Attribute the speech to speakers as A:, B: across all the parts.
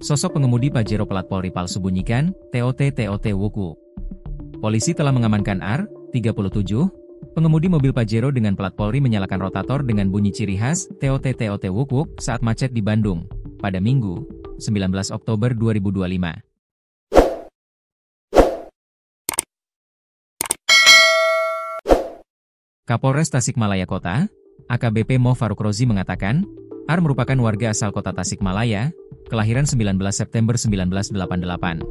A: Sosok pengemudi Pajero plat Polri palsu bunyikan, TOT Wuku. Polisi telah mengamankan R, 37, pengemudi mobil Pajero dengan plat Polri menyalakan rotator dengan bunyi ciri khas, TOT Wuku, saat macet di Bandung, pada Minggu, 19 Oktober 2025. Kapolres Tasikmalaya Kota, AKBP Mo Faruk Rozi mengatakan, R merupakan warga asal kota Tasikmalaya, kelahiran 19 September 1988.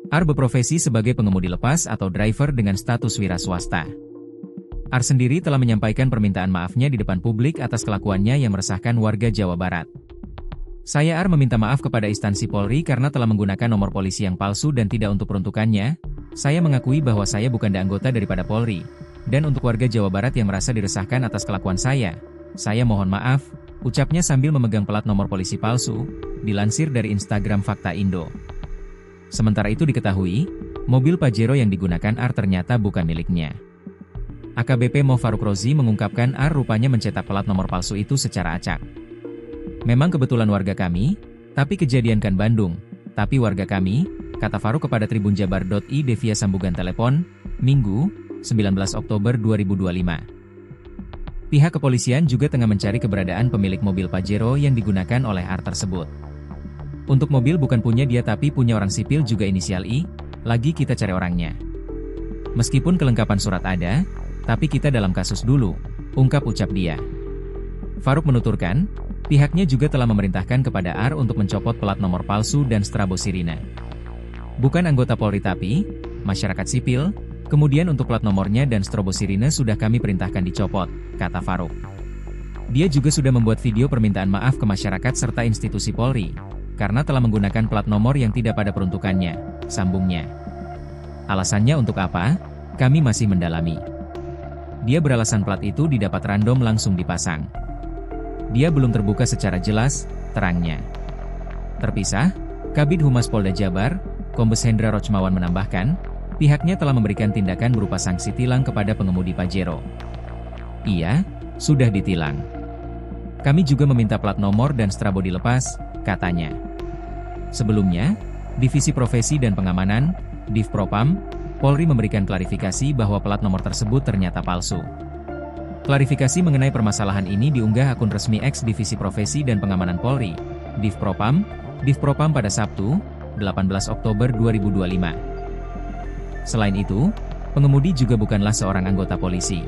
A: R berprofesi sebagai pengemudi lepas atau driver dengan status wira swasta. R sendiri telah menyampaikan permintaan maafnya di depan publik atas kelakuannya yang meresahkan warga Jawa Barat. Saya R meminta maaf kepada instansi Polri karena telah menggunakan nomor polisi yang palsu dan tidak untuk peruntukannya. Saya mengakui bahwa saya bukan anggota daripada Polri. Dan untuk warga Jawa Barat yang merasa diresahkan atas kelakuan saya mohon maaf, ucapnya sambil memegang plat nomor polisi palsu, dilansir dari Instagram Fakta Indo. Sementara itu diketahui, mobil Pajero yang digunakan R ternyata bukan miliknya. AKBP Mo Faruk Rozi mengungkapkan R rupanya mencetak plat nomor palsu itu secara acak. Memang kebetulan warga kami, tapi kejadian kan Bandung, tapi warga kami, kata Faruk kepada tribunjabar.id via sambungan telepon, Minggu, 19 Oktober 2025. Pihak kepolisian juga tengah mencari keberadaan pemilik mobil Pajero yang digunakan oleh R tersebut. Untuk mobil bukan punya dia tapi punya orang sipil juga inisial I, lagi kita cari orangnya. Meskipun kelengkapan surat ada, tapi kita dalam kasus dulu, ucap dia. Faruk menuturkan, pihaknya juga telah memerintahkan kepada R untuk mencopot plat nomor palsu dan strabo sirine. Bukan anggota Polri tapi, masyarakat sipil. Kemudian untuk plat nomornya dan strobo sirine sudah kami perintahkan dicopot, kata Faruk. Dia juga sudah membuat video permintaan maaf ke masyarakat serta institusi Polri, karena telah menggunakan plat nomor yang tidak pada peruntukannya, sambungnya. Alasannya untuk apa? Kami masih mendalami. Dia beralasan plat itu didapat random langsung dipasang. Dia belum terbuka secara jelas, terangnya. Terpisah, Kabid Humas Polda Jabar, Kombes Hendra Rochmawan menambahkan, pihaknya telah memberikan tindakan berupa sanksi tilang kepada pengemudi Pajero. Iya, sudah ditilang. Kami juga meminta plat nomor dan strabo dilepas, katanya. Sebelumnya, Divisi Profesi dan Pengamanan, Divpropam, Polri memberikan klarifikasi bahwa plat nomor tersebut ternyata palsu. Klarifikasi mengenai permasalahan ini diunggah akun resmi X Divisi Profesi dan Pengamanan Polri, Divpropam pada Sabtu, 18 Oktober 2025. Selain itu, pengemudi juga bukanlah seorang anggota polisi.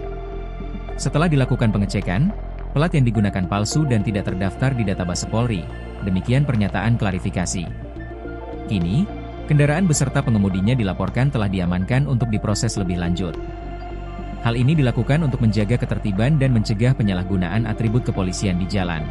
A: Setelah dilakukan pengecekan, plat yang digunakan palsu dan tidak terdaftar di database Polri, demikian pernyataan klarifikasi. Kini, kendaraan beserta pengemudinya dilaporkan telah diamankan untuk diproses lebih lanjut. Hal ini dilakukan untuk menjaga ketertiban dan mencegah penyalahgunaan atribut kepolisian di jalan.